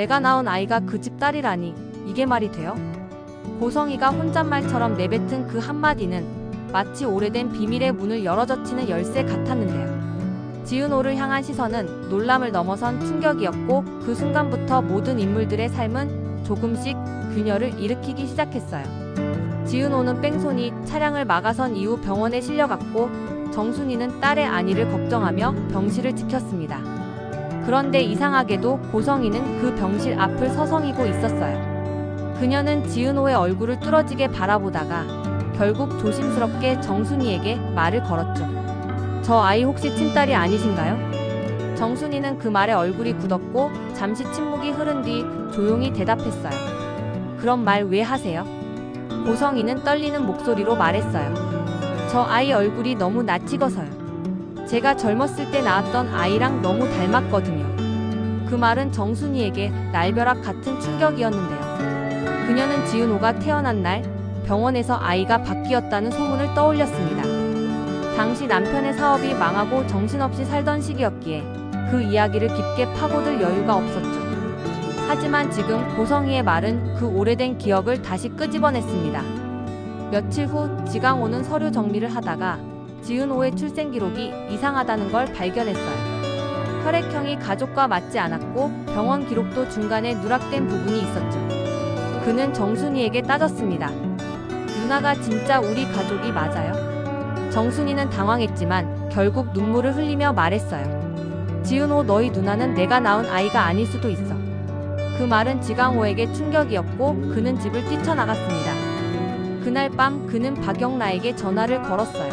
내가 낳은 아이가 그 집 딸이라니 이게 말이 돼요? 고성이가 혼잣말처럼 내뱉은 그 한마디는 마치 오래된 비밀의 문을 열어젖히는 열쇠 같았는데요. 지은호를 향한 시선은 놀람을 넘어선 충격이었고 그 순간부터 모든 인물들의 삶은 조금씩 균열을 일으키기 시작했어요. 지은호는 뺑소니 차량을 막아선 이후 병원에 실려갔고 정순이는 딸의 안위를 걱정하며 병실을 지켰습니다. 그런데 이상하게도 고성이는 그 병실 앞을 서성이고 있었어요. 그녀는 지은호의 얼굴을 뚫어지게 바라보다가 결국 조심스럽게 정순이에게 말을 걸었죠. 저 아이 혹시 친딸이 아니신가요? 정순이는 그 말에 얼굴이 굳었고 잠시 침묵이 흐른 뒤 조용히 대답했어요. 그런 말 왜 하세요? 고성이는 떨리는 목소리로 말했어요. 저 아이 얼굴이 너무 낯익어서요. 제가 젊었을 때 낳았던 아이랑 너무 닮았거든요. 그 말은 정순이에게 날벼락 같은 충격이었는데요. 그녀는 지은호가 태어난 날 병원에서 아이가 바뀌었다는 소문을 떠올렸습니다. 당시 남편의 사업이 망하고 정신없이 살던 시기였기에 그 이야기를 깊게 파고들 여유가 없었죠. 하지만 지금 고성이의 말은 그 오래된 기억을 다시 끄집어냈습니다. 며칠 후 지강호는 서류 정리를 하다가 지은호의 출생 기록이 이상하다는 걸 발견했어요. 혈액형이 가족과 맞지 않았고 병원 기록도 중간에 누락된 부분이 있었죠. 그는 정순이에게 따졌습니다. 누나가 진짜 우리 가족이 맞아요? 정순이는 당황했지만 결국 눈물을 흘리며 말했어요. 지은호, 너희 누나는 내가 낳은 아이가 아닐 수도 있어. 그 말은 지강호에게 충격이었고 그는 집을 뛰쳐나갔습니다. 그날 밤 그는 박영라에게 전화를 걸었어요.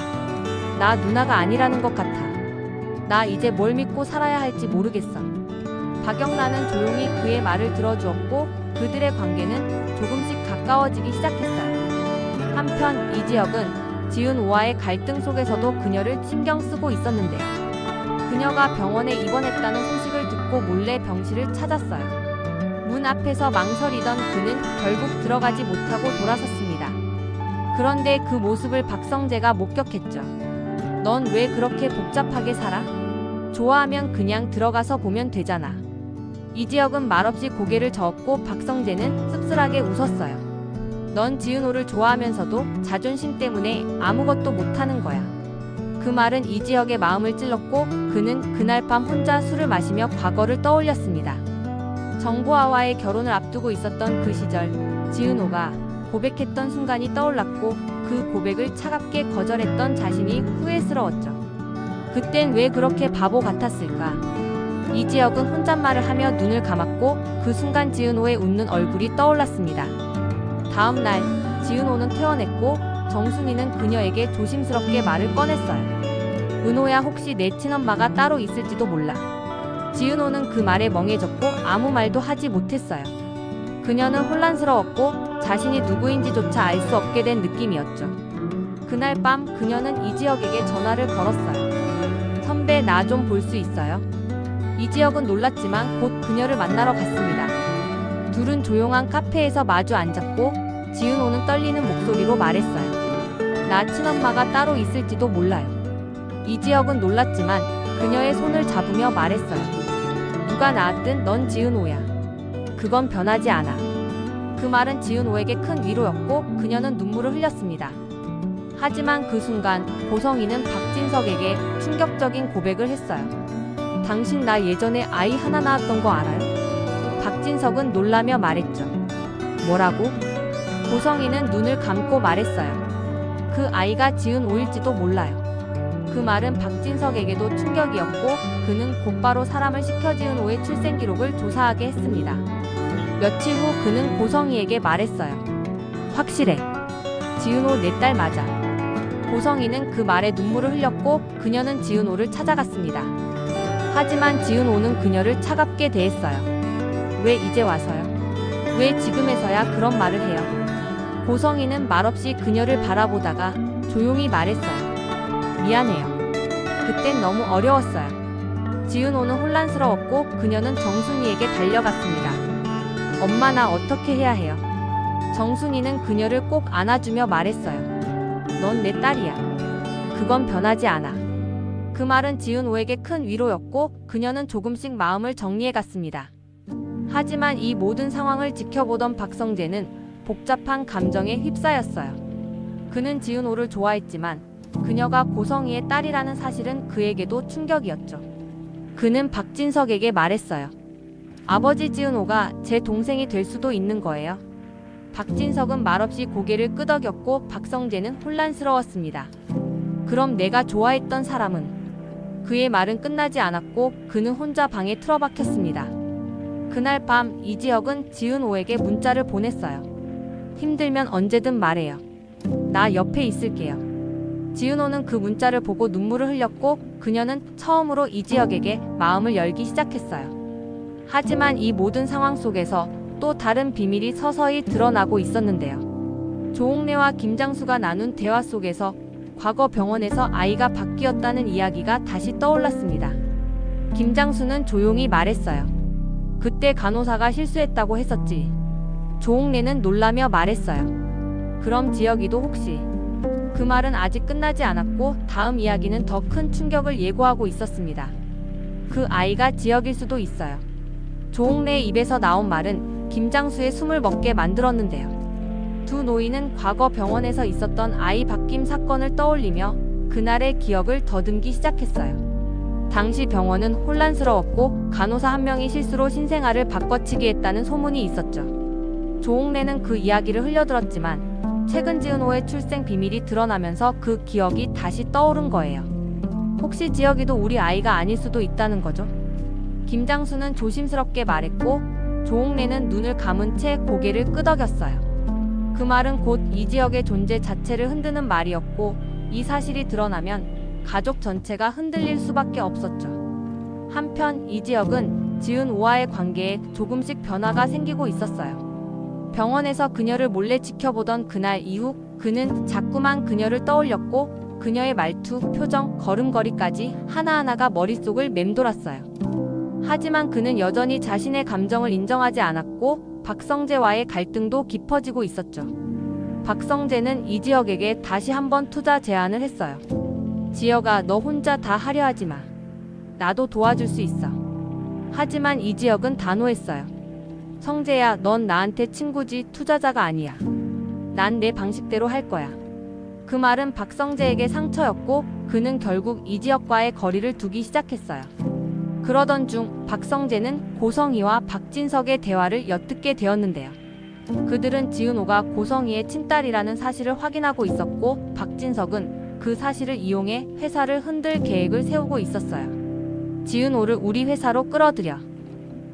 나 누나가 아니라는 것 같아. 나 이제 뭘 믿고 살아야 할지 모르겠어. 박영라는 조용히 그의 말을 들어주었고 그들의 관계는 조금씩 가까워지기 시작했어요. 한편 이지혁은 지은호와의 갈등 속에서도 그녀를 신경 쓰고 있었는데요. 그녀가 병원에 입원했다는 소식을 듣고 몰래 병실을 찾았어요. 문 앞에서 망설이던 그는 결국 들어가지 못하고 돌아섰습니다. 그런데 그 모습을 박성재가 목격했죠. 넌 왜 그렇게 복잡하게 살아? 좋아하면 그냥 들어가서 보면 되잖아. 이지혁은 말없이 고개를 저었고 박성재는 씁쓸하게 웃었어요. 넌 지은호를 좋아하면서도 자존심 때문에 아무것도 못하는 거야. 그 말은 이지혁의 마음을 찔렀고 그는 그날 밤 혼자 술을 마시며 과거를 떠올렸습니다. 정보아와의 결혼을 앞두고 있었던 그 시절 지은호가 고백했던 순간이 떠올랐고 그 고백을 차갑게 거절했던 자신이 후회스러웠죠. 그땐 왜 그렇게 바보 같았을까? 이지혁은 혼잣말을 하며 눈을 감았고 그 순간 지은호의 웃는 얼굴이 떠올랐습니다. 다음 날 지은호는 퇴원했고 정순이는 그녀에게 조심스럽게 말을 꺼냈어요. 은호야, 혹시 내 친엄마가 따로 있을지도 몰라. 지은호는 그 말에 멍해졌고 아무 말도 하지 못했어요. 그녀는 혼란스러웠고 자신이 누구인지조차 알 수 없게 된 느낌이었죠. 그날 밤 그녀는 이지혁에게 전화를 걸었어요. 선배, 나 좀 볼 수 있어요? 이지혁은 놀랐지만 곧 그녀를 만나러 갔습니다. 둘은 조용한 카페에서 마주 앉았고 지은호는 떨리는 목소리로 말했어요. 나 친엄마가 따로 있을지도 몰라요. 이지혁은 놀랐지만 그녀의 손을 잡으며 말했어요. 누가 낳았든 넌 지은호야. 그건 변하지 않아. 그 말은 지은호에게 큰 위로였고 그녀는 눈물을 흘렸습니다. 하지만 그 순간 고성이는 박진석에게 충격적인 고백을 했어요. 당신 나 예전에 아이 하나 낳았던 거 알아요? 박진석은 놀라며 말했죠. 뭐라고? 고성이는 눈을 감고 말했어요. 그 아이가 지은호일지도 몰라요. 그 말은 박진석에게도 충격이었고 그는 곧바로 사람을 시켜 지은호의 출생 기록을 조사하게 했습니다. 며칠 후 그는 고성이에게 말했어요. 확실해. 지은호 내 딸 맞아. 고성이는 그 말에 눈물을 흘렸고 그녀는 지은호를 찾아갔습니다. 하지만 지은호는 그녀를 차갑게 대했어요. 왜 이제 와서요? 왜 지금에서야 그런 말을 해요? 고성이는 말없이 그녀를 바라보다가 조용히 말했어요. 미안해요. 그땐 너무 어려웠어요. 지은호는 혼란스러웠고 그녀는 정순이에게 달려갔습니다. 엄마, 나 어떻게 해야 해요? 정순이는 그녀를 꼭 안아주며 말했어요. 넌 내 딸이야. 그건 변하지 않아. 그 말은 지은호에게 큰 위로였고 그녀는 조금씩 마음을 정리해갔습니다. 하지만 이 모든 상황을 지켜보던 박성재는 복잡한 감정에 휩싸였어요. 그는 지은호를 좋아했지만 그녀가 고성희의 딸이라는 사실은 그에게도 충격이었죠. 그는 박진석에게 말했어요. 아버지, 지은호가 제 동생이 될 수도 있는 거예요. 박진석은 말없이 고개를 끄덕였고 박성재는 혼란스러웠습니다. 그럼 내가 좋아했던 사람은? 그의 말은 끝나지 않았고 그는 혼자 방에 틀어박혔습니다. 그날 밤 이지혁은 지은호에게 문자를 보냈어요. 힘들면 언제든 말해요. 나 옆에 있을게요. 지은호는 그 문자를 보고 눈물을 흘렸고 그녀는 처음으로 이지혁에게 마음을 열기 시작했어요. 하지만 이 모든 상황 속에서 또 다른 비밀이 서서히 드러나고 있었는데요. 조옥래와 김장수가 나눈 대화 속에서 과거 병원에서 아이가 바뀌었다는 이야기가 다시 떠올랐습니다. 김장수는 조용히 말했어요. 그때 간호사가 실수했다고 했었지. 조옥래는 놀라며 말했어요. 그럼 지혁이도 혹시? 그 말은 아직 끝나지 않았고 다음 이야기는 더 큰 충격을 예고하고 있었습니다. 그 아이가 지혁일 수도 있어요. 조옥래의 입에서 나온 말은 김장수의 숨을 먹게 만들었는데요. 두 노인은 과거 병원에서 있었던 아이 바뀜 사건을 떠올리며 그날의 기억을 더듬기 시작했어요. 당시 병원은 혼란스러웠고 간호사 한 명이 실수로 신생아를 바꿔치기 했다는 소문이 있었죠. 조옥래는 그 이야기를 흘려들었지만 최근 지은호의 출생 비밀이 드러나면서 그 기억이 다시 떠오른 거예요. 혹시 지혁이도 우리 아이가 아닐 수도 있다는 거죠? 김장수는 조심스럽게 말했고 조옥래는 눈을 감은 채 고개를 끄덕였어요. 그 말은 곧 이지혁의 존재 자체를 흔드는 말이었고 이 사실이 드러나면 가족 전체가 흔들릴 수밖에 없었죠. 한편 이지혁은 지은호와의 관계에 조금씩 변화가 생기고 있었어요. 병원에서 그녀를 몰래 지켜보던 그날 이후 그는 자꾸만 그녀를 떠올렸고 그녀의 말투, 표정, 걸음걸이까지 하나하나가 머릿속을 맴돌았어요. 하지만 그는 여전히 자신의 감정을 인정하지 않았고 박성재와의 갈등도 깊어지고 있었죠. 박성재는 이지혁에게 다시 한번 투자 제안을 했어요. 지혁아, 너 혼자 다 하려 하지 마. 나도 도와줄 수 있어. 하지만 이지혁은 단호했어요. 성재야, 넌 나한테 친구지 투자자가 아니야. 난 내 방식대로 할 거야. 그 말은 박성재에게 상처였고 그는 결국 이지혁과의 거리를 두기 시작했어요. 그러던 중 박성재는 고성희와 박진석의 대화를 엿듣게 되었는데요. 그들은 지은호가 고성희의 친딸이라는 사실을 확인하고 있었고 박진석은 그 사실을 이용해 회사를 흔들 계획을 세우고 있었어요. 지은호를 우리 회사로 끌어들여.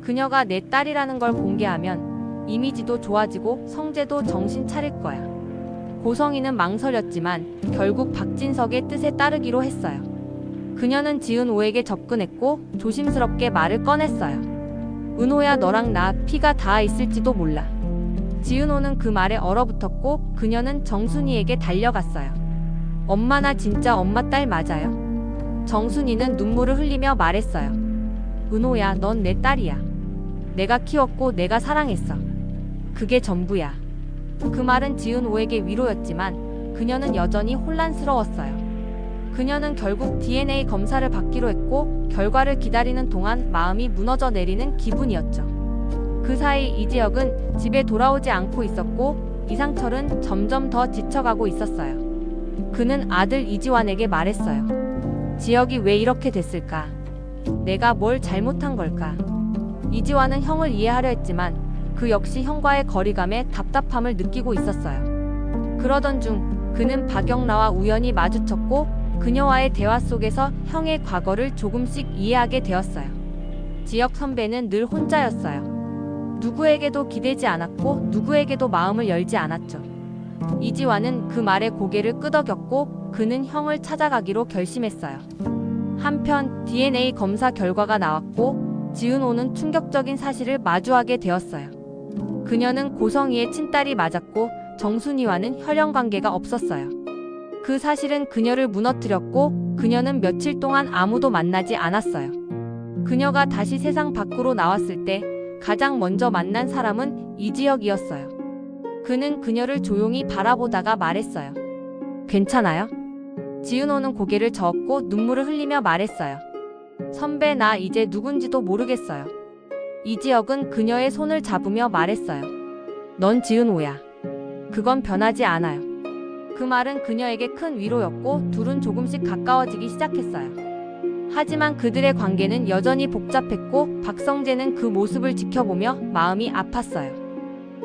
그녀가 내 딸이라는 걸 공개하면 이미지도 좋아지고 성재도 정신 차릴 거야. 고성희는 망설였지만 결국 박진석의 뜻에 따르기로 했어요. 그녀는 지은호에게 접근했고 조심스럽게 말을 꺼냈어요. 은호야, 너랑 나 피가 닿아 있을지도 몰라. 지은호는 그 말에 얼어붙었고 그녀는 정순이에게 달려갔어요. 엄마, 나 진짜 엄마 딸 맞아요? 정순이는 눈물을 흘리며 말했어요. 은호야, 넌 내 딸이야. 내가 키웠고 내가 사랑했어. 그게 전부야. 그 말은 지은호에게 위로였지만 그녀는 여전히 혼란스러웠어요. 그녀는 결국 DNA 검사를 받기로 했고 결과를 기다리는 동안 마음이 무너져 내리는 기분이었죠. 그 사이 이지혁은 집에 돌아오지 않고 있었고 이상철은 점점 더 지쳐가고 있었어요. 그는 아들 이지환에게 말했어요. 지혁이 왜 이렇게 됐을까? 내가 뭘 잘못한 걸까? 이지환은 형을 이해하려 했지만 그 역시 형과의 거리감에 답답함을 느끼고 있었어요. 그러던 중 그는 박영라와 우연히 마주쳤고 그녀와의 대화 속에서 형의 과거를 조금씩 이해하게 되었어요. 지혁 선배는 늘 혼자였어요. 누구에게도 기대지 않았고 누구에게도 마음을 열지 않았죠. 이지환은 그 말에 고개를 끄덕였고 그는 형을 찾아가기로 결심했어요. 한편 DNA 검사 결과가 나왔고 지은호는 충격적인 사실을 마주하게 되었어요. 그녀는 고성희의 친딸이 맞았고 정순이와는 혈연 관계가 없었어요. 그 사실은 그녀를 무너뜨렸고 그녀는 며칠 동안 아무도 만나지 않았어요. 그녀가 다시 세상 밖으로 나왔을 때 가장 먼저 만난 사람은 이지혁이었어요. 그는 그녀를 조용히 바라보다가 말했어요. 괜찮아요? 지은호는 고개를 저었고 눈물을 흘리며 말했어요. 선배, 나 이제 누군지도 모르겠어요. 이지혁은 그녀의 손을 잡으며 말했어요. 넌 지은호야. 그건 변하지 않아요. 그 말은 그녀에게 큰 위로였고 둘은 조금씩 가까워지기 시작했어요. 하지만 그들의 관계는 여전히 복잡했고 박성재는 그 모습을 지켜보며 마음이 아팠어요.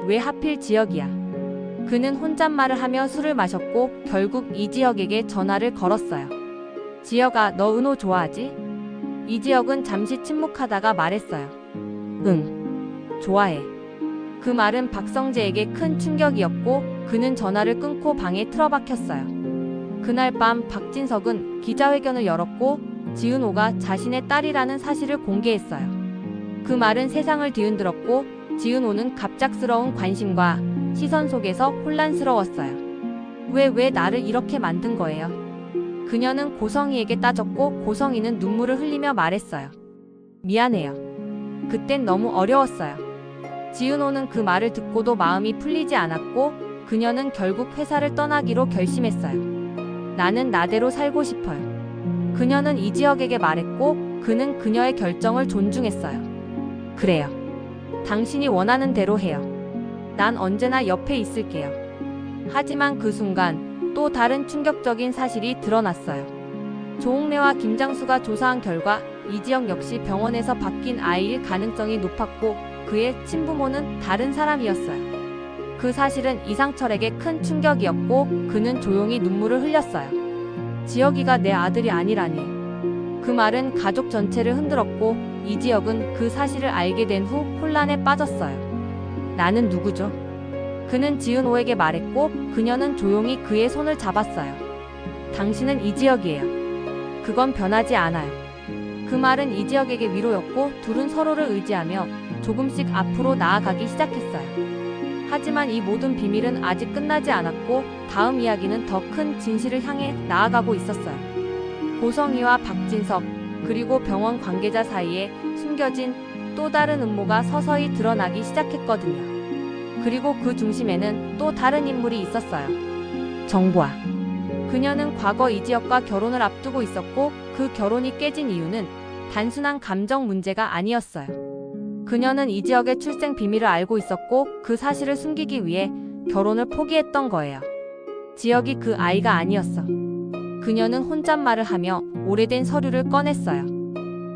왜 하필 지혁이야? 그는 혼잣말을 하며 술을 마셨고 결국 이지혁에게 전화를 걸었어요. 지혁아, 너 은호 좋아하지? 이지혁은 잠시 침묵하다가 말했어요. 응, 좋아해. 그 말은 박성재에게 큰 충격이었고 그는 전화를 끊고 방에 틀어박혔어요. 그날 밤 박진석은 기자회견을 열었고 지은호가 자신의 딸이라는 사실을 공개했어요. 그 말은 세상을 뒤흔들었고 지은호는 갑작스러운 관심과 시선 속에서 혼란스러웠어요. 왜 나를 이렇게 만든 거예요? 그녀는 고성희에게 따졌고 고성희는 눈물을 흘리며 말했어요. 미안해요. 그땐 너무 어려웠어요. 지은호는 그 말을 듣고도 마음이 풀리지 않았고 그녀는 결국 회사를 떠나기로 결심했어요. 나는 나대로 살고 싶어요. 그녀는 이지혁에게 말했고 그는 그녀의 결정을 존중했어요. 그래요. 당신이 원하는 대로 해요. 난 언제나 옆에 있을게요. 하지만 그 순간 또 다른 충격적인 사실이 드러났어요. 조홍래와 김장수가 조사한 결과 이지혁 역시 병원에서 바뀐 아이일 가능성이 높았고 그의 친부모는 다른 사람이었어요. 그 사실은 이상철에게 큰 충격이었고 그는 조용히 눈물을 흘렸어요. 지혁이가 내 아들이 아니라니. 그 말은 가족 전체를 흔들었고 이지혁은 그 사실을 알게 된 후 혼란에 빠졌어요. 나는 누구죠? 그는 지은호에게 말했고 그녀는 조용히 그의 손을 잡았어요. 당신은 이지혁이에요. 그건 변하지 않아요. 그 말은 이지혁에게 위로였고 둘은 서로를 의지하며 조금씩 앞으로 나아가기 시작했어요. 하지만 이 모든 비밀은 아직 끝나지 않았고 다음 이야기는 더 큰 진실을 향해 나아가고 있었어요. 고성희와 박진석 그리고 병원 관계자 사이에 숨겨진 또 다른 음모가 서서히 드러나기 시작했거든요. 그리고 그 중심에는 또 다른 인물이 있었어요. 정보아. 그녀는 과거 이지혁과 결혼을 앞두고 있었고 그 결혼이 깨진 이유는 단순한 감정 문제가 아니었어요. 그녀는 이지혁의 출생 비밀을 알고 있었고 그 사실을 숨기기 위해 결혼을 포기했던 거예요. 지혁이 그 아이가 아니었어. 그녀는 혼잣말을 하며 오래된 서류를 꺼냈어요.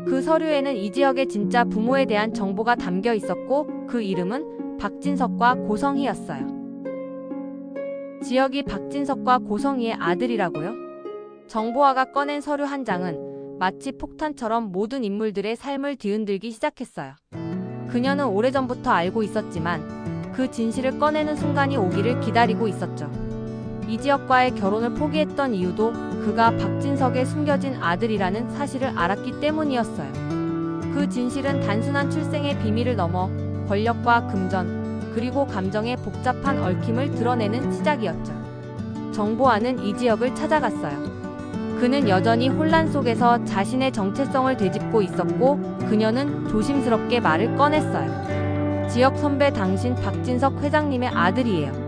그 서류에는 이지혁의 진짜 부모에 대한 정보가 담겨 있었고 그 이름은 박진석과 고성희였어요. 지혁이 박진석과 고성희의 아들이라고요? 정보화가 꺼낸 서류 한 장은 마치 폭탄처럼 모든 인물들의 삶을 뒤흔들기 시작했어요. 그녀는 오래전부터 알고 있었지만 그 진실을 꺼내는 순간이 오기를 기다리고 있었죠. 이지혁과의 결혼을 포기했던 이유도 그가 박진석의 숨겨진 아들이라는 사실을 알았기 때문이었어요. 그 진실은 단순한 출생의 비밀을 넘어 권력과 금전, 그리고 감정의 복잡한 얽힘을 드러내는 시작이었죠. 정보화는 이지혁을 찾아갔어요. 그는 여전히 혼란 속에서 자신의 정체성을 되짚고 있었고 그녀는 조심스럽게 말을 꺼냈어요. 지혁 선배, 당신 박진석 회장님의 아들이에요.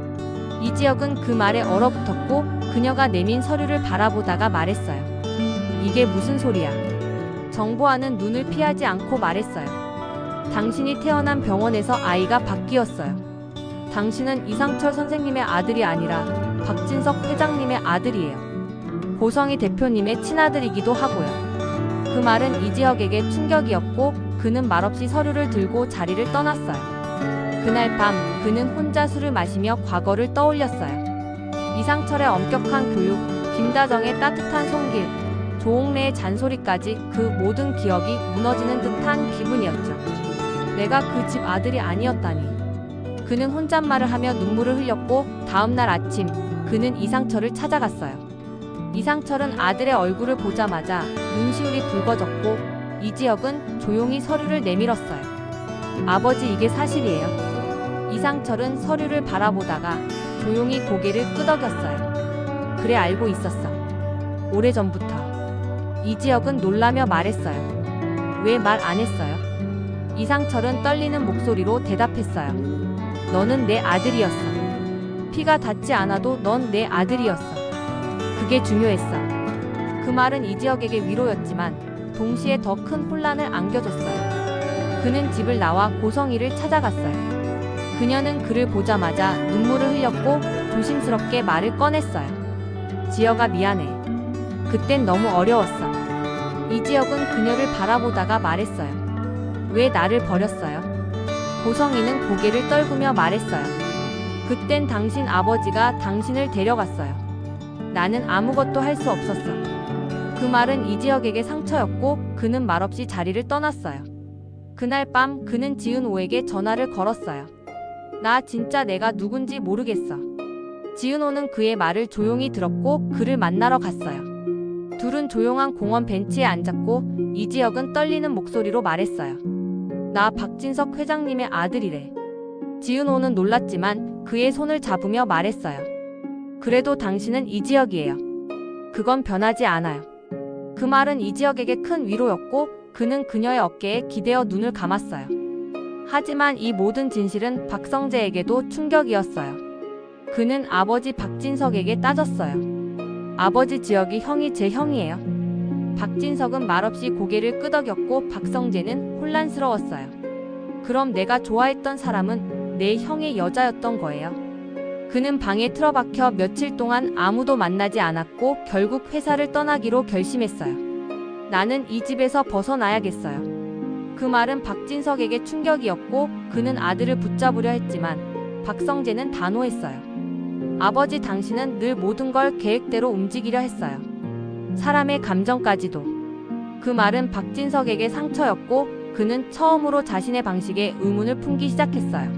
이지혁은 그 말에 얼어붙었고 그녀가 내민 서류를 바라보다가 말했어요. 이게 무슨 소리야? 정보화는 눈을 피하지 않고 말했어요. 당신이 태어난 병원에서 아이가 바뀌었어요. 당신은 이상철 선생님의 아들이 아니라 박진석 회장님의 아들이에요. 고성희 대표님의 친아들이기도 하고요. 그 말은 이지혁에게 충격이었고 그는 말없이 서류를 들고 자리를 떠났어요. 그날 밤 그는 혼자 술을 마시며 과거를 떠올렸어요. 이상철의 엄격한 교육, 김다정의 따뜻한 손길, 조홍래의 잔소리까지 그 모든 기억이 무너지는 듯한 기분이었죠. 내가 그 집 아들이 아니었다니. 그는 혼잣말을 하며 눈물을 흘렸고 다음날 아침 그는 이상철을 찾아갔어요. 이상철은 아들의 얼굴을 보자마자 눈시울이 붉어졌고 이지혁은 조용히 서류를 내밀었어요. 아버지, 이게 사실이에요. 이상철은 서류를 바라보다가 조용히 고개를 끄덕였어요. 그래, 알고 있었어. 오래전부터. 이지혁은 놀라며 말했어요. 왜 말 안 했어요? 이상철은 떨리는 목소리로 대답했어요. 너는 내 아들이었어. 피가 닿지 않아도 넌 내 아들이었어. 그게 중요했어. 그 말은 이지혁에게 위로였지만 동시에 더 큰 혼란을 안겨줬어요. 그는 집을 나와 고성이를 찾아갔어요. 그녀는 그를 보자마자 눈물을 흘렸고 조심스럽게 말을 꺼냈어요. 지혁아, 미안해. 그땐 너무 어려웠어. 이지혁은 그녀를 바라보다가 말했어요. 왜 나를 버렸어요? 고성이는 고개를 떨구며 말했어요. 그땐 당신 아버지가 당신을 데려갔어요. 나는 아무것도 할 수 없었어. 그 말은 이지혁에게 상처였고 그는 말없이 자리를 떠났어요. 그날 밤 그는 지은호에게 전화를 걸었어요. 나 진짜 내가 누군지 모르겠어. 지은호는 그의 말을 조용히 들었고 그를 만나러 갔어요. 둘은 조용한 공원 벤치에 앉았고 이지혁은 떨리는 목소리로 말했어요. 나 박진석 회장님의 아들이래. 지은호는 놀랐지만 그의 손을 잡으며 말했어요. 그래도 당신은 이지혁이에요. 그건 변하지 않아요. 그 말은 이지혁에게 큰 위로였고 그는 그녀의 어깨에 기대어 눈을 감았어요. 하지만 이 모든 진실은 박성재에게도 충격이었어요. 그는 아버지 박진석에게 따졌어요. 아버지 지혁이 형이 제 형이에요. 박진석은 말없이 고개를 끄덕였고 박성재는 혼란스러웠어요. 그럼 내가 좋아했던 사람은 내 형의 여자였던 거예요. 그는 방에 틀어박혀 며칠 동안 아무도 만나지 않았고 결국 회사를 떠나기로 결심했어요. 나는 이 집에서 벗어나야겠어요. 그 말은 박진석에게 충격이었고 그는 아들을 붙잡으려 했지만 박성재는 단호했어요. 아버지, 당신은 늘 모든 걸 계획대로 움직이려 했어요. 사람의 감정까지도. 그 말은 박진석에게 상처였고 그는 처음으로 자신의 방식에 의문을 품기 시작했어요.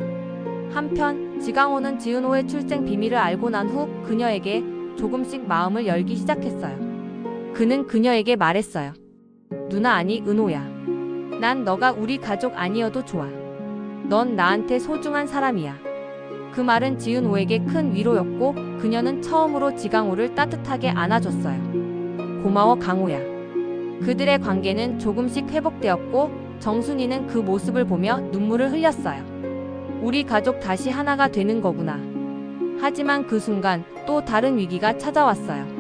한편 지강호는 지은호의 출생 비밀을 알고 난 후 그녀에게 조금씩 마음을 열기 시작했어요. 그는 그녀에게 말했어요. 누나, 아니 은호야. 난 너가 우리 가족 아니어도 좋아. 넌 나한테 소중한 사람이야. 그 말은 지은호에게 큰 위로였고 그녀는 처음으로 지강호를 따뜻하게 안아줬어요. 고마워 강호야. 그들의 관계는 조금씩 회복되었고 정순이는 그 모습을 보며 눈물을 흘렸어요. 우리 가족 다시 하나가 되는 거구나. 하지만 그 순간 또 다른 위기가 찾아왔어요.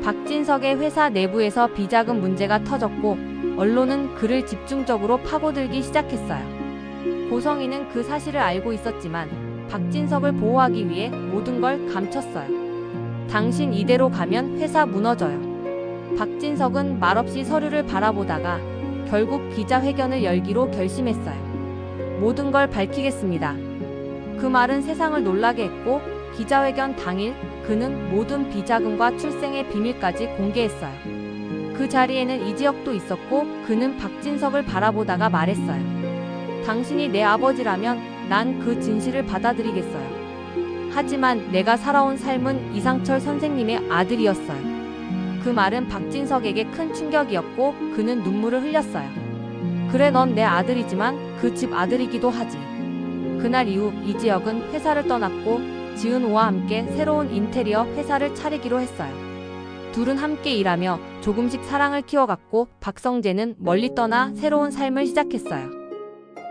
박진석의 회사 내부에서 비자금 문제가 터졌고 언론은 그를 집중적으로 파고들기 시작했어요. 고성이는 그 사실을 알고 있었지만 박진석을 보호하기 위해 모든 걸 감췄어요. 당신 이대로 가면 회사 무너져요. 박진석은 말없이 서류를 바라보다가 결국 기자회견을 열기로 결심했어요. 모든 걸 밝히겠습니다. 그 말은 세상을 놀라게 했고 기자회견 당일 그는 모든 비자금과 출생의 비밀까지 공개했어요. 그 자리에는 이지혁도 있었고 그는 박진석을 바라보다가 말했어요. 당신이 내 아버지라면 난 그 진실을 받아들이겠어요. 하지만 내가 살아온 삶은 이상철 선생님의 아들이었어요. 그 말은 박진석에게 큰 충격이었고 그는 눈물을 흘렸어요. 그래, 넌 내 아들이지만 그 집 아들이기도 하지. 그날 이후 이지혁은 회사를 떠났고 지은호와 함께 새로운 인테리어 회사를 차리기로 했어요. 둘은 함께 일하며 조금씩 사랑을 키워갔고 박성재는 멀리 떠나 새로운 삶을 시작했어요.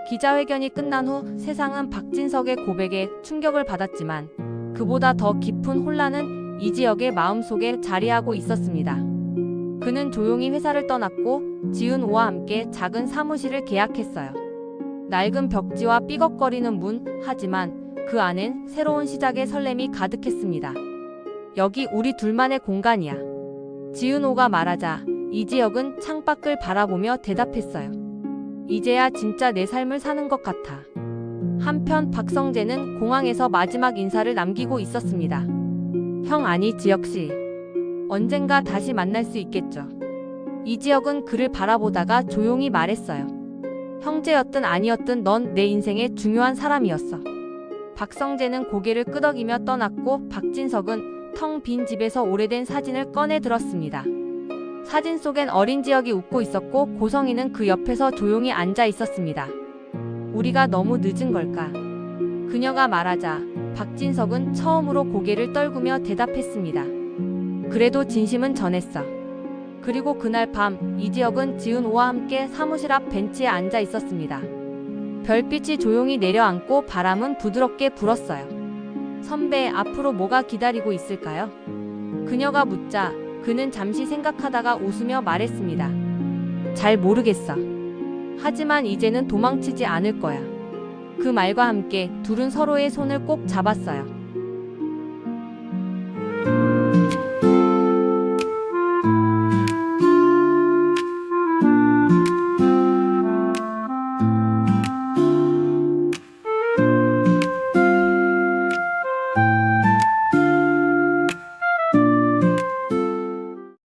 기자회견이 끝난 후 세상은 박진석의 고백에 충격을 받았지만 그보다 더 깊은 혼란은 이지혁의 마음속에 자리하고 있었습니다. 그는 조용히 회사를 떠났고 지은호와 함께 작은 사무실을 계약했어요. 낡은 벽지와 삐걱거리는 문, 하지만 그 안엔 새로운 시작의 설렘이 가득했습니다. 여기 우리 둘만의 공간이야. 지은호가 말하자 이지혁은 창밖을 바라보며 대답했어요. 이제야 진짜 내 삶을 사는 것 같아. 한편 박성재는 공항에서 마지막 인사를 남기고 있었습니다. 형, 아니 지혁씨. 언젠가 다시 만날 수 있겠죠. 이지혁은 그를 바라보다가 조용히 말했어요. 형제였든 아니었든 넌 내 인생의 중요한 사람이었어. 박성재는 고개를 끄덕이며 떠났고 박진석은 텅 빈 집에서 오래된 사진을 꺼내 들었습니다. 사진 속엔 어린 지혁이 웃고 있었고 고성이는 그 옆에서 조용히 앉아 있었습니다. 우리가 너무 늦은 걸까? 그녀가 말하자 박진석은 처음으로 고개를 떨구며 대답했습니다. 그래도 진심은 전했어. 그리고 그날 밤 이지혁은 지은호와 함께 사무실 앞 벤치에 앉아 있었습니다. 별빛이 조용히 내려앉고 바람은 부드럽게 불었어요. 선배, 앞으로 뭐가 기다리고 있을까요? 그녀가 묻자 그는 잠시 생각하다가 웃으며 말했습니다. 잘 모르겠어. 하지만 이제는 도망치지 않을 거야. 그 말과 함께 둘은 서로의 손을 꼭 잡았어요.